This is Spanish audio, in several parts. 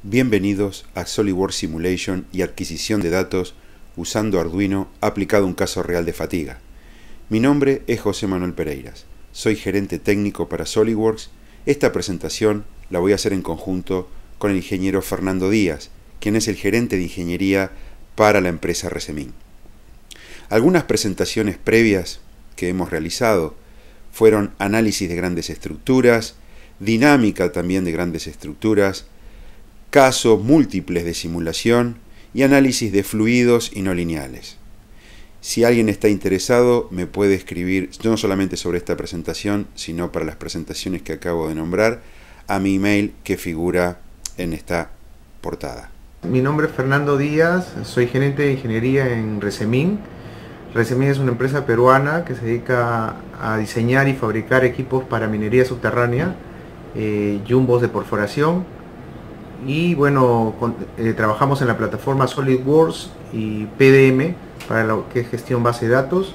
Bienvenidos a SolidWorks Simulation y adquisición de datos usando Arduino aplicado a un caso real de fatiga. Mi nombre es José Manuel Pereiras, soy gerente técnico para SolidWorks. Esta presentación la voy a hacer en conjunto con el ingeniero Fernando Díaz, quien es el gerente de ingeniería para la empresa Resemin. Algunas presentaciones previas que hemos realizado fueron análisis de grandes estructuras, dinámica también de grandes estructuras, casos múltiples de simulación y análisis de fluidos y no lineales. Si alguien está interesado, me puede escribir no solamente sobre esta presentación, sino para las presentaciones que acabo de nombrar, a mi email que figura en esta portada. Mi nombre es Fernando Díaz, soy gerente de ingeniería en Resemin. Resemin es una empresa peruana que se dedica a diseñar y fabricar equipos para minería subterránea, jumbos de perforación. Y bueno, trabajamos en la plataforma SolidWorks y PDM para lo que es gestión base de datos.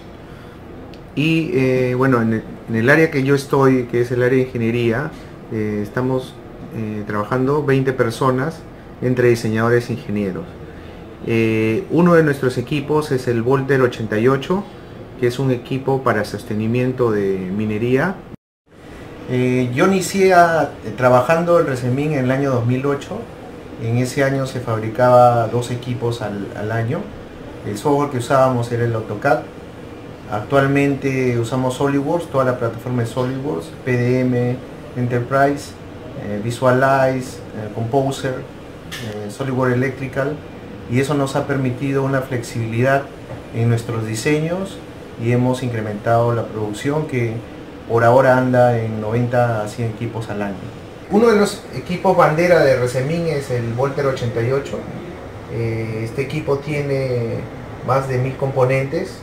Y bueno, en el área que yo estoy, que es el área de ingeniería, estamos trabajando 20 personas entre diseñadores e ingenieros. Uno de nuestros equipos es el Volter 88, que es un equipo para sostenimiento de minería. Yo inicié trabajando en Resemin en el año 2008. En ese año se fabricaba 2 equipos al año. El software que usábamos era el AutoCAD. Actualmente usamos SolidWorks, toda la plataforma de SolidWorks, PDM, Enterprise, Visualize, Composer, SolidWorks Electrical, y eso nos ha permitido una flexibilidad en nuestros diseños y hemos incrementado la producción que por ahora anda en 90 a 100 equipos al año. Uno de los equipos bandera de Resemin es el Volter 88. Este equipo tiene más de 1000 componentes.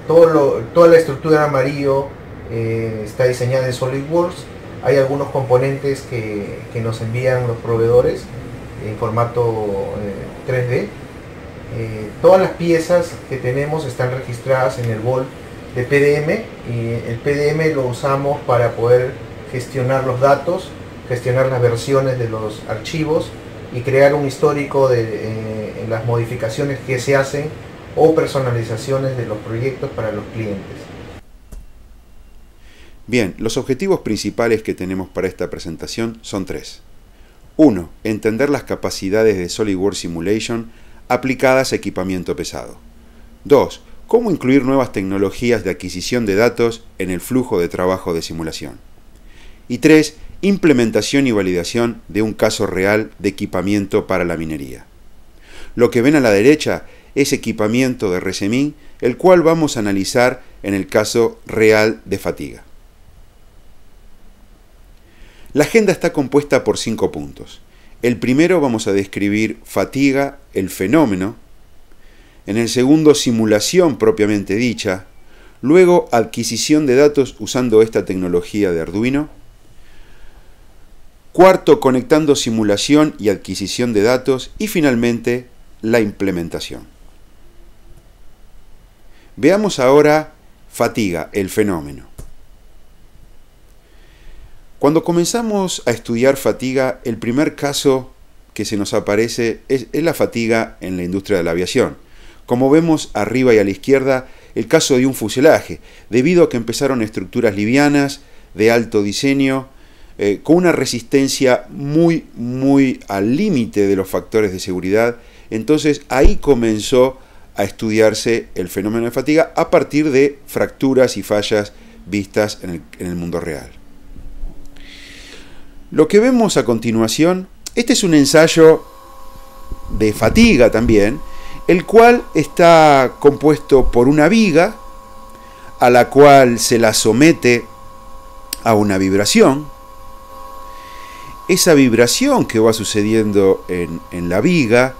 Toda la estructura en amarillo está diseñada en SolidWorks. Hay algunos componentes que nos envían los proveedores en formato 3D. Todas las piezas que tenemos están registradas en el Volt de PDM, y el PDM lo usamos para poder gestionar los datos, gestionar las versiones de los archivos y crear un histórico de las modificaciones que se hacen o personalizaciones de los proyectos para los clientes. Bien, los objetivos principales que tenemos para esta presentación son 3. 1. Entender las capacidades de SolidWorks Simulation aplicadas a equipamiento pesado. 2. Cómo incluir nuevas tecnologías de adquisición de datos en el flujo de trabajo de simulación. Y 3. Implementación y validación de un caso real de equipamiento para la minería. Lo que ven a la derecha es equipamiento de Resemin, el cual vamos a analizar en el caso real de fatiga. La agenda está compuesta por 5 puntos. El primero vamos a describir fatiga, el fenómeno. En el segundo, simulación propiamente dicha. Luego, adquisición de datos usando esta tecnología de Arduino. Cuarto, conectando simulación y adquisición de datos. Y finalmente, la implementación. Veamos ahora fatiga, el fenómeno. Cuando comenzamos a estudiar fatiga, el primer caso que se nos aparece es la fatiga en la industria de la aviación. Como vemos arriba y a la izquierda, el caso de un fuselaje, debido a que empezaron estructuras livianas, de alto diseño, con una resistencia muy al límite de los factores de seguridad. Entonces ahí comenzó a estudiarse el fenómeno de fatiga a partir de fracturas y fallas vistas en el mundo real. Lo que vemos a continuación, este es un ensayo de fatiga también, el cual está compuesto por una viga a la cual se la somete a una vibración. Esa vibración que va sucediendo en la viga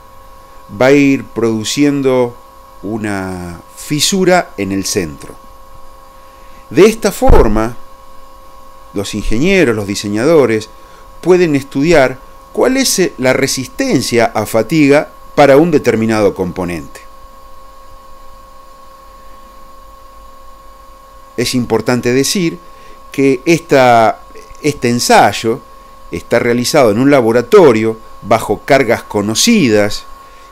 va a ir produciendo una fisura en el centro. De esta forma, los ingenieros, los diseñadores, pueden estudiar cuál es la resistencia a fatiga para un determinado componente. Es importante decir que este ensayo está realizado en un laboratorio, bajo cargas conocidas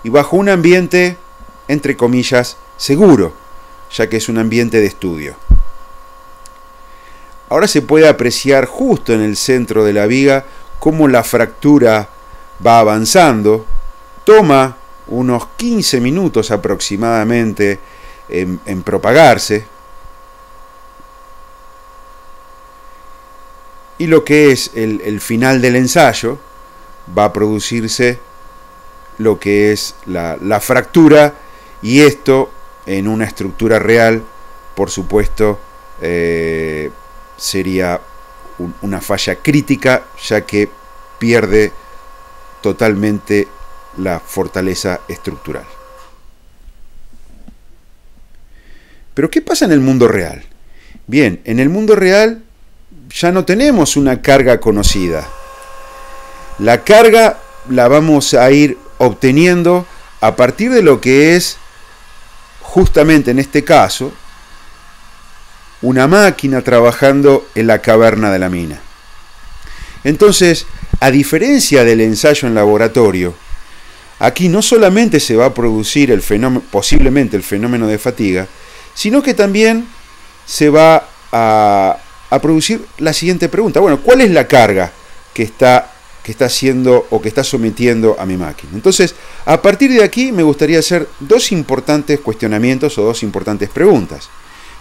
y bajo un ambiente, entre comillas, seguro, ya que es un ambiente de estudio. Ahora se puede apreciar justo en el centro de la viga cómo la fractura va avanzando, toma unos 15 minutos aproximadamente en propagarse, y lo que es el final del ensayo va a producirse lo que es la fractura, y esto en una estructura real, por supuesto, sería una falla crítica, ya que pierde totalmente la fortaleza estructural. Pero ¿qué pasa en el mundo real? Bien, en el mundo real ya no tenemos una carga conocida. La carga la vamos a ir obteniendo a partir de lo que es, justamente en este caso, una máquina trabajando en la caverna de la mina. Entonces, a diferencia del ensayo en laboratorio, aquí no solamente se va a producir posiblemente el fenómeno de fatiga, sino que también se va a producir la siguiente pregunta. Bueno, ¿cuál es la carga que está haciendo o que está sometiendo a mi máquina? Entonces, a partir de aquí me gustaría hacer dos importantes cuestionamientos o dos importantes preguntas.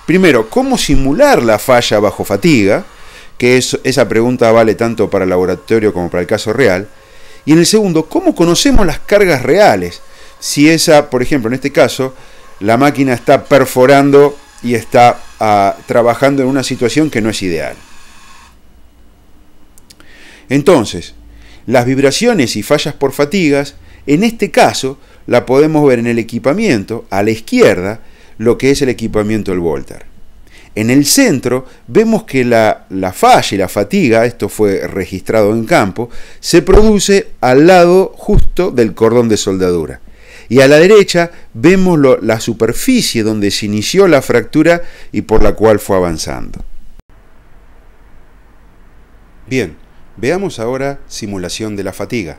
Primero, ¿cómo simular la falla bajo fatiga? Que esa pregunta vale tanto para el laboratorio como para el caso real. Y en el segundo, ¿cómo conocemos las cargas reales? Si por ejemplo, en este caso, la máquina está perforando y está trabajando en una situación que no es ideal. Entonces, las vibraciones y fallas por fatigas, en este caso, la podemos ver en el equipamiento, a la izquierda, lo que es el equipamiento del Volter. En el centro vemos que la falla y la fatiga, esto fue registrado en campo, se produce al lado justo del cordón de soldadura. Y a la derecha vemos la superficie donde se inició la fractura y por la cual fue avanzando. Bien, veamos ahora simulación de la fatiga.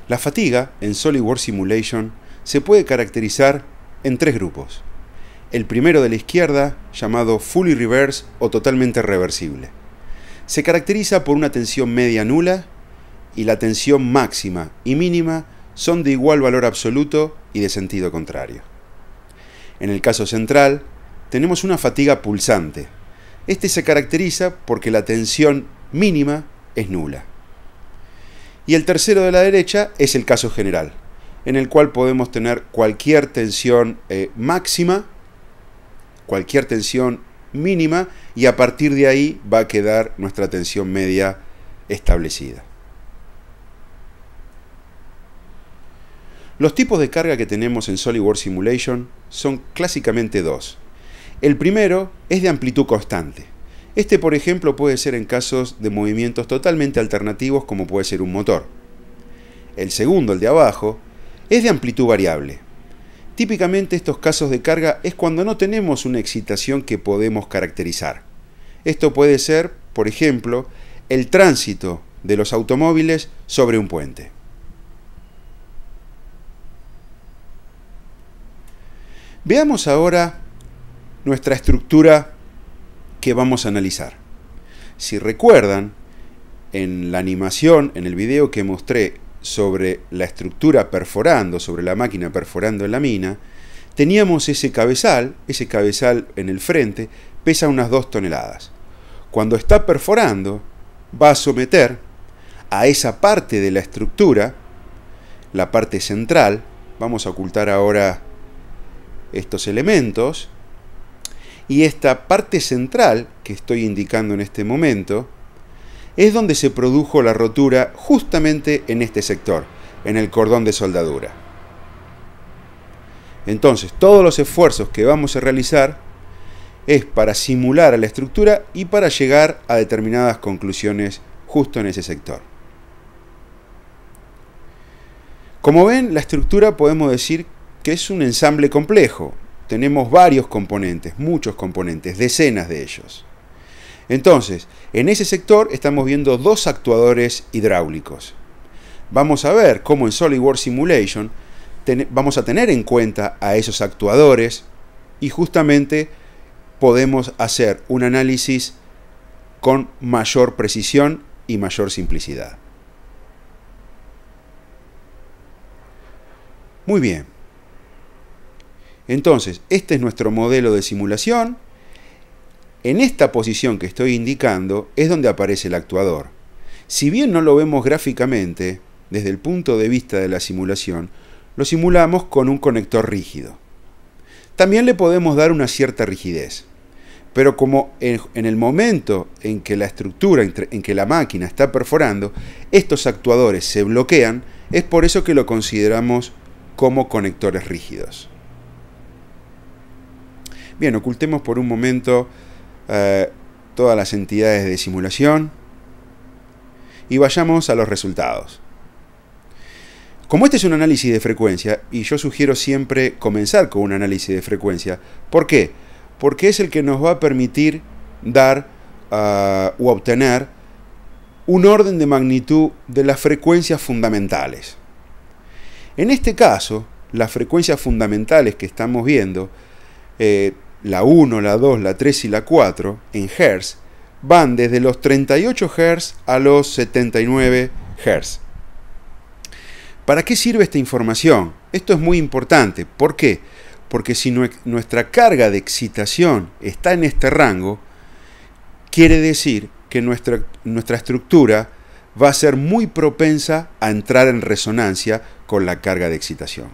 La fatiga en SolidWorks Simulation se puede caracterizar en tres grupos. El primero de la izquierda, llamado Fully Reverse o totalmente reversible. Se caracteriza por una tensión media nula y la tensión máxima y mínima son de igual valor absoluto y de sentido contrario. En el caso central, tenemos una fatiga pulsante. Este se caracteriza porque la tensión mínima es nula. Y el tercero de la derecha es el caso general, en el cual podemos tener cualquier tensión máxima, cualquier tensión mínima, y a partir de ahí va a quedar nuestra tensión media establecida. Los tipos de carga que tenemos en SolidWorks Simulation son clásicamente dos. El primero es de amplitud constante. Este, por ejemplo, puede ser en casos de movimientos totalmente alternativos, como puede ser un motor. El segundo, el de abajo, es de amplitud variable. Típicamente estos casos de carga es cuando no tenemos una excitación que podemos caracterizar. Esto puede ser, por ejemplo, el tránsito de los automóviles sobre un puente. Veamos ahora nuestra estructura que vamos a analizar. Si recuerdan, en la animación, en el video que mostré sobre la estructura perforando, sobre la máquina perforando en la mina, teníamos ese cabezal en el frente pesa unas 2 toneladas. Cuando está perforando, va a someter a esa parte de la estructura, la parte central. Vamos a ocultar ahora estos elementos. Y esta parte central que estoy indicando en este momento es donde se produjo la rotura, justamente en este sector, en el cordón de soldadura. Entonces, todos los esfuerzos que vamos a realizar es para simular a la estructura y para llegar a determinadas conclusiones justo en ese sector. Como ven, la estructura podemos decir que es un ensamble complejo. Tenemos varios componentes, muchos componentes, decenas de ellos. Entonces, en ese sector estamos viendo dos actuadores hidráulicos. Vamos a ver cómo en SolidWorks Simulation vamos a tener en cuenta a esos actuadores y justamente podemos hacer un análisis con mayor precisión y mayor simplicidad. Muy bien. Entonces, este es nuestro modelo de simulación. En esta posición que estoy indicando es donde aparece el actuador. Si bien no lo vemos gráficamente, desde el punto de vista de la simulación, lo simulamos con un conector rígido. También le podemos dar una cierta rigidez. Pero como en el momento en que la estructura, en que la máquina está perforando, estos actuadores se bloquean, es por eso que lo consideramos como conectores rígidos. Bien, ocultemos por un momento todas las entidades de simulación y vayamos a los resultados. Como este es un análisis de frecuencia, y yo sugiero siempre comenzar con un análisis de frecuencia, ¿por qué? Porque es el que nos va a permitir dar o obtener un orden de magnitud de las frecuencias fundamentales. En este caso, las frecuencias fundamentales que estamos viendo, la 1, la 2, la 3 y la 4 en Hz, van desde los 38 Hz a los 79 Hz. ¿Para qué sirve esta información? Esto es muy importante. ¿Por qué? Porque si nuestra carga de excitación está en este rango, quiere decir que nuestra estructura va a ser muy propensa a entrar en resonancia con la carga de excitación.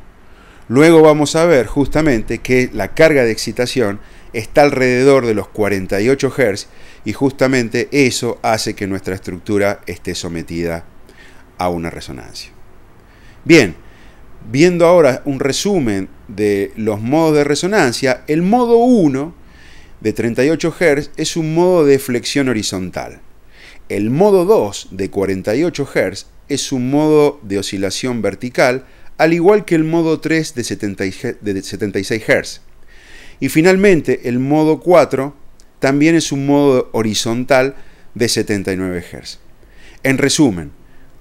Luego vamos a ver justamente que la carga de excitación está alrededor de los 48 Hz y justamente eso hace que nuestra estructura esté sometida a una resonancia. Bien, viendo ahora un resumen de los modos de resonancia, el modo 1 de 38 Hz es un modo de flexión horizontal. El modo 2 de 48 Hz es un modo de oscilación vertical, al igual que el modo 3 de 76 Hz. Y finalmente el modo 4 también es un modo horizontal de 79 Hz. En resumen,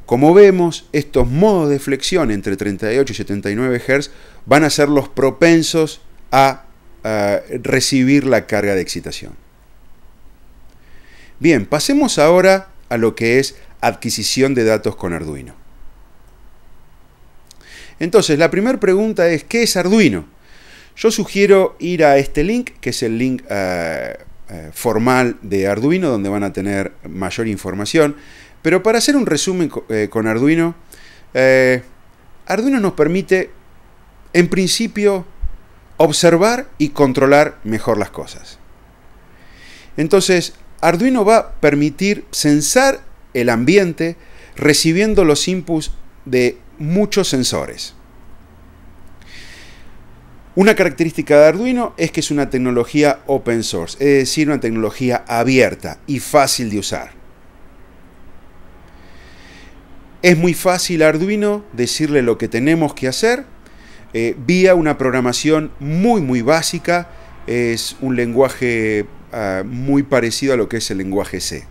como vemos, estos modos de flexión entre 38 y 79 Hz van a ser los propensos a recibir la carga de excitación. Bien, pasemos ahora a lo que es adquisición de datos con Arduino. Entonces, la primera pregunta es, ¿qué es Arduino? Yo sugiero ir a este link, que es el link formal de Arduino, donde van a tener mayor información. Pero para hacer un resumen con Arduino, Arduino nos permite, en principio, observar y controlar mejor las cosas. Entonces, Arduino va a permitir sensar el ambiente recibiendo los inputs de muchos sensores. Una característica de Arduino es que es una tecnología open source, es decir, una tecnología abierta y fácil de usar. Es muy fácil a Arduino decirle lo que tenemos que hacer vía una programación muy básica. Es un lenguaje muy parecido a lo que es el lenguaje C.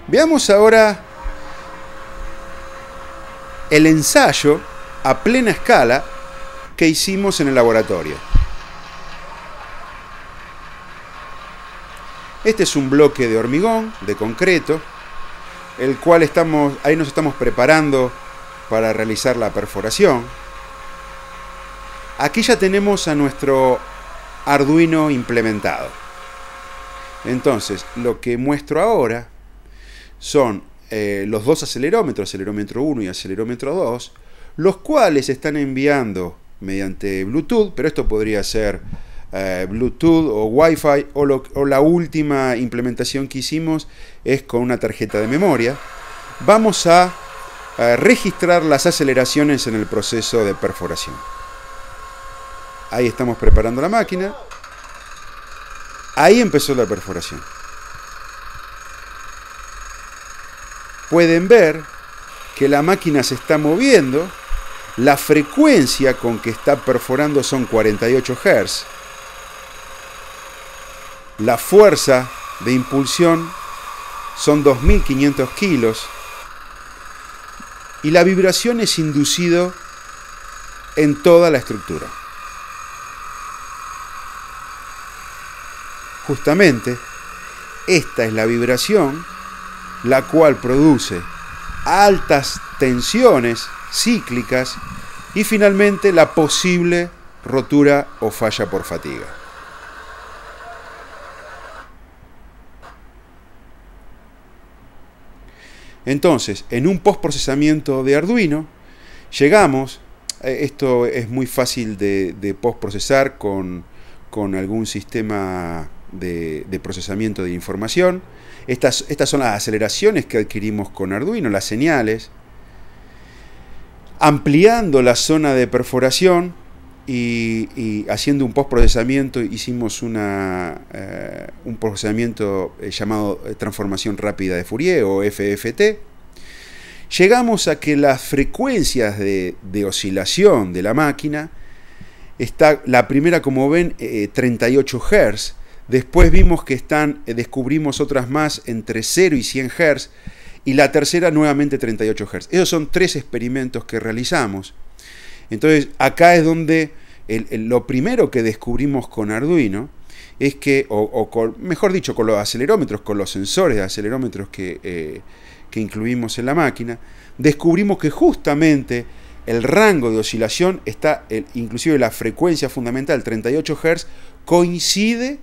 Veamos ahora el ensayo a plena escala que hicimos en el laboratorio. Este es un bloque de hormigón, de concreto, el cual ahí nos estamos preparando para realizar la perforación. Aquí ya tenemos a nuestro Arduino implementado. Entonces, lo que muestro ahora son los dos acelerómetros, acelerómetro 1 y acelerómetro 2, los cuales están enviando mediante Bluetooth, pero esto podría ser Bluetooth o Wi-Fi, o la última implementación que hicimos es con una tarjeta de memoria. Vamos a registrar las aceleraciones en el proceso de perforación. Ahí estamos preparando la máquina. Ahí empezó la perforación. Pueden ver que la máquina se está moviendo. La frecuencia con que está perforando son 48 Hz. La fuerza de impulsión son 2.500 kilos y la vibración es inducido en toda la estructura. Justamente, esta es la vibración la cual produce altas tensiones cíclicas y finalmente la posible rotura o falla por fatiga. Entonces, en un postprocesamiento de Arduino, llegamos, esto es muy fácil de postprocesar con algún sistema de procesamiento de información. Estas son las aceleraciones que adquirimos con Arduino, las señales. Ampliando la zona de perforación y haciendo un postprocesamiento, hicimos un procesamiento llamado transformación rápida de Fourier o FFT. Llegamos a que las frecuencias de oscilación de la máquina, está la primera, como ven, 38 Hz. Después vimos que descubrimos otras más entre 0 y 100 Hz. Y la tercera nuevamente 38 Hz. Esos son 3 experimentos que realizamos. Entonces acá es donde lo primero que descubrimos con Arduino es que, mejor dicho, con los acelerómetros, con los sensores de acelerómetros que incluimos en la máquina, descubrimos que justamente el rango de oscilación está, inclusive la frecuencia fundamental, 38 Hz, coincide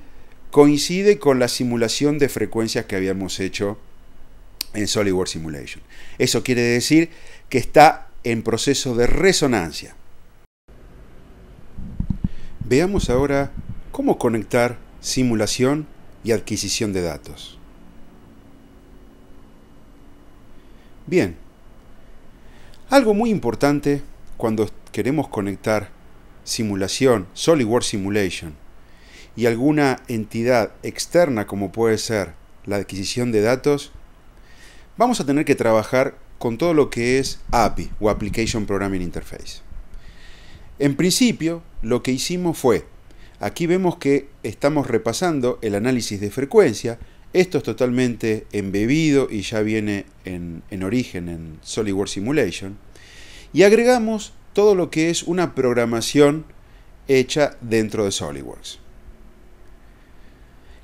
con la simulación de frecuencias que habíamos hecho en SolidWorks Simulation. Eso quiere decir que está en proceso de resonancia. Veamos ahora cómo conectar simulación y adquisición de datos. Bien, algo muy importante cuando queremos conectar simulación, SolidWorks Simulation, y alguna entidad externa como puede ser la adquisición de datos, vamos a tener que trabajar con todo lo que es API o Application Programming Interface. En principio, lo que hicimos fue, aquí vemos que estamos repasando el análisis de frecuencia. Esto es totalmente embebido y ya viene en origen en SolidWorks Simulation. Y agregamos todo lo que es una programación hecha dentro de SolidWorks.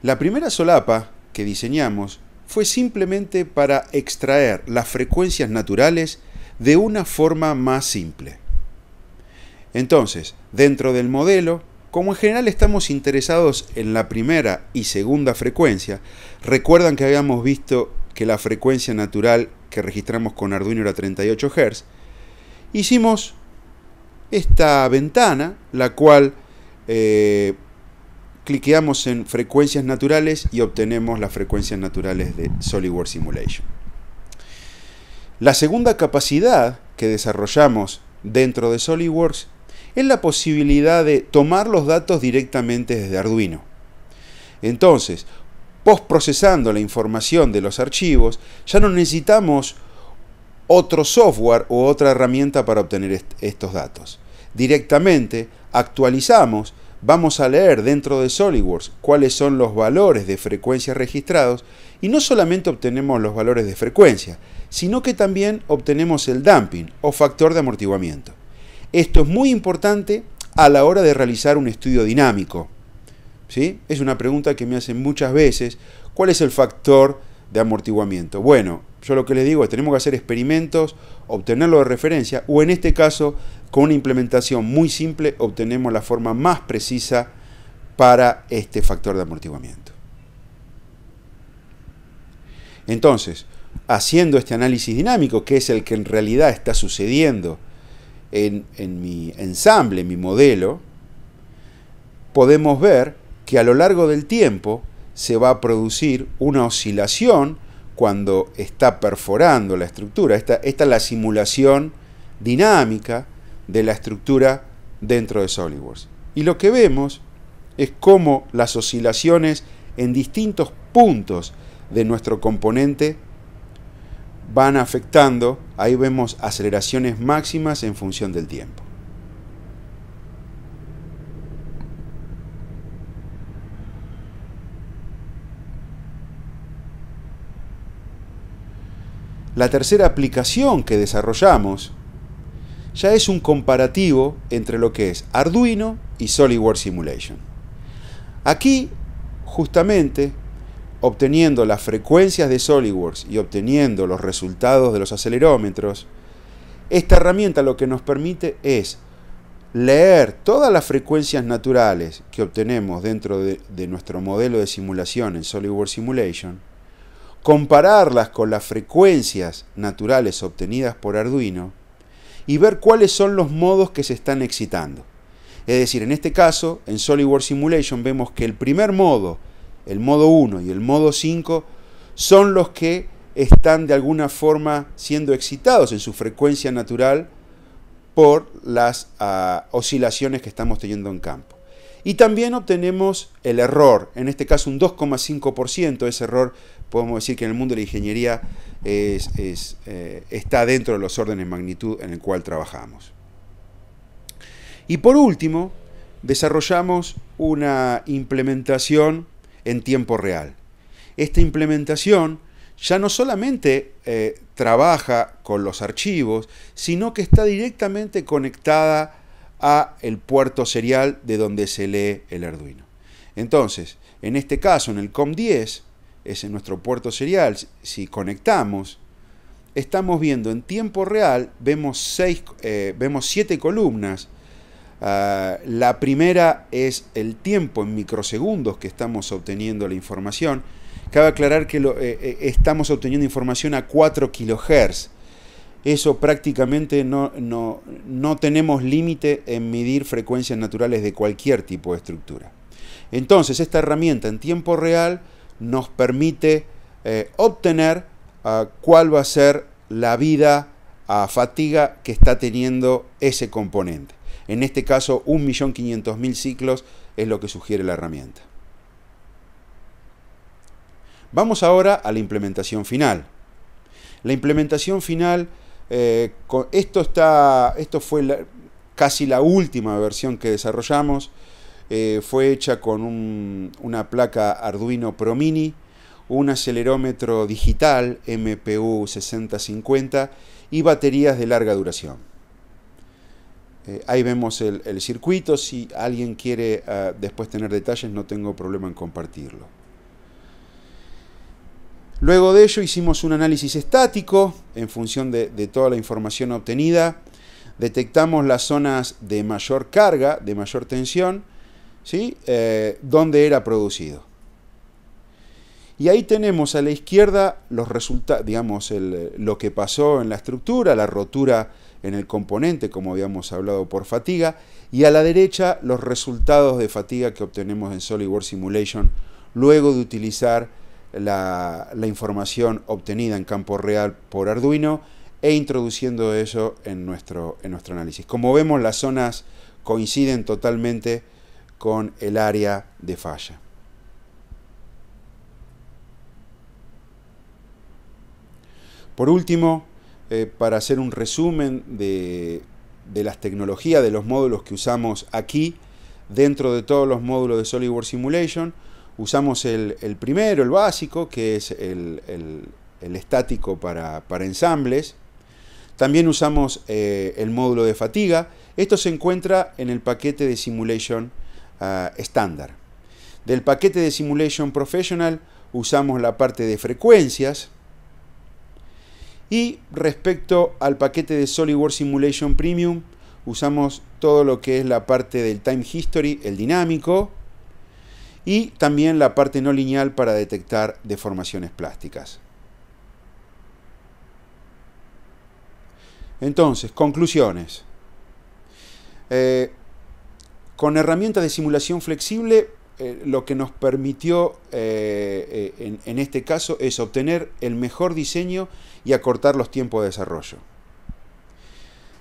La primera solapa que diseñamos fue simplemente para extraer las frecuencias naturales de una forma más simple. Entonces, dentro del modelo, como en general estamos interesados en la primera y segunda frecuencia, recuerdan que habíamos visto que la frecuencia natural que registramos con Arduino era 38 Hz, hicimos esta ventana, la cual cliqueamos en frecuencias naturales y obtenemos las frecuencias naturales de SolidWorks Simulation. La segunda capacidad que desarrollamos dentro de SolidWorks es la posibilidad de tomar los datos directamente desde Arduino. Entonces, postprocesando la información de los archivos, ya no necesitamos otro software u otra herramienta para obtener estos datos. Directamente actualizamos. Vamos a leer dentro de SolidWorks cuáles son los valores de frecuencia registrados y no solamente obtenemos los valores de frecuencia, sino que también obtenemos el damping o factor de amortiguamiento. Esto es muy importante a la hora de realizar un estudio dinámico. ¿Sí? Es una pregunta que me hacen muchas veces. ¿Cuál es el factor de amortiguamiento? Bueno, yo lo que les digo es que tenemos que hacer experimentos, obtenerlo de referencia, o en este caso, con una implementación muy simple, obtenemos la forma más precisa para este factor de amortiguamiento. Entonces, haciendo este análisis dinámico, que es el que en realidad está sucediendo en mi ensamble, en mi modelo, podemos ver que a lo largo del tiempo se va a producir una oscilación cuando está perforando la estructura. Esta es la simulación dinámica de la estructura dentro de SolidWorks. Y lo que vemos es cómo las oscilaciones en distintos puntos de nuestro componente van afectando. Ahí vemos aceleraciones máximas en función del tiempo. La tercera aplicación que desarrollamos ya es un comparativo entre lo que es Arduino y SolidWorks Simulation. Aquí, justamente, obteniendo las frecuencias de SolidWorks y obteniendo los resultados de los acelerómetros, esta herramienta lo que nos permite es leer todas las frecuencias naturales que obtenemos dentro de nuestro modelo de simulación en SolidWorks Simulation, compararlas con las frecuencias naturales obtenidas por Arduino y ver cuáles son los modos que se están excitando. Es decir, en este caso, en SolidWorks Simulation vemos que el primer modo, el modo 1 y el modo 5, son los que están de alguna forma siendo excitados en su frecuencia natural por las oscilaciones que estamos teniendo en campo. Y también obtenemos el error, en este caso un 2,5%. Ese error podemos decir que en el mundo de la ingeniería está dentro de los órdenes de magnitud en el cual trabajamos. Y por último, desarrollamos una implementación en tiempo real. Esta implementación ya no solamente trabaja con los archivos, sino que está directamente conectada a el puerto serial de donde se lee el Arduino. Entonces, en este caso, en el COM10, es en nuestro puerto serial, si conectamos, estamos viendo en tiempo real, vemos 7 columnas. La primera es el tiempo en microsegundos que estamos obteniendo la información. Cabe aclarar que estamos obteniendo información a 4 kHz. Eso prácticamente no tenemos límite en medir frecuencias naturales de cualquier tipo de estructura. Entonces, esta herramienta en tiempo real nos permite obtener cuál va a ser la vida a fatiga que está teniendo ese componente. En este caso, 1.500.000 ciclos es lo que sugiere la herramienta. Vamos ahora a la implementación final. La implementación final, esto fue casi la última versión que desarrollamos. Fue hecha con una placa Arduino Pro Mini, un acelerómetro digital MPU 6050 y baterías de larga duración. Ahí vemos el circuito. Si alguien quiere después tener detalles, no tengo problema en compartirlo. Luego de ello hicimos un análisis estático en función de toda la información obtenida. Detectamos las zonas de mayor carga, de mayor tensión, ¿sí? Donde era producido. Y ahí tenemos a la izquierda los resultados, digamos, lo que pasó en la estructura, la rotura en el componente, como habíamos hablado, por fatiga, y a la derecha los resultados de fatiga que obtenemos en SolidWorks Simulation luego de utilizar la información obtenida en campo real por Arduino e introduciendo eso en nuestro análisis. Como vemos, las zonas coinciden totalmente con el área de falla. Por último, para hacer un resumen de las tecnologías, de los módulos que usamos aquí, dentro de todos los módulos de SolidWorks Simulation, usamos el primero, el básico, que es el estático para ensambles. También usamos el módulo de fatiga. Esto se encuentra en el paquete de Simulation estándar. Del paquete de Simulation Professional usamos la parte de frecuencias. Y respecto al paquete de SolidWorks Simulation Premium, usamos todo lo que es la parte del Time History, el dinámico, y también la parte no lineal para detectar deformaciones plásticas. Entonces, conclusiones. Con herramientas de simulación flexible, lo que nos permitió en este caso es obtener el mejor diseño y acortar los tiempos de desarrollo.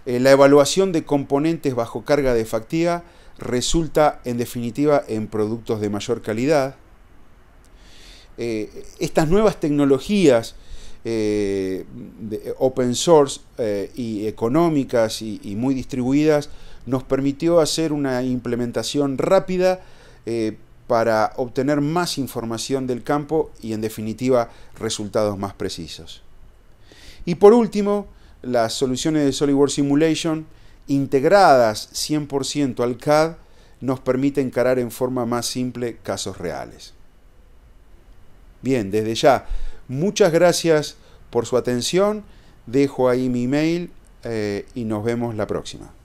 La evaluación de componentes bajo carga de fatiga resulta en definitiva en productos de mayor calidad. Estas nuevas tecnologías de open source y económicas y muy distribuidas nos permitió hacer una implementación rápida para obtener más información del campo y en definitiva resultados más precisos. Y por último, las soluciones de SolidWorks Simulation integradas 100% al CAD nos permiten encarar en forma más simple casos reales. Bien, desde ya, muchas gracias por su atención. Dejo ahí mi email y nos vemos la próxima.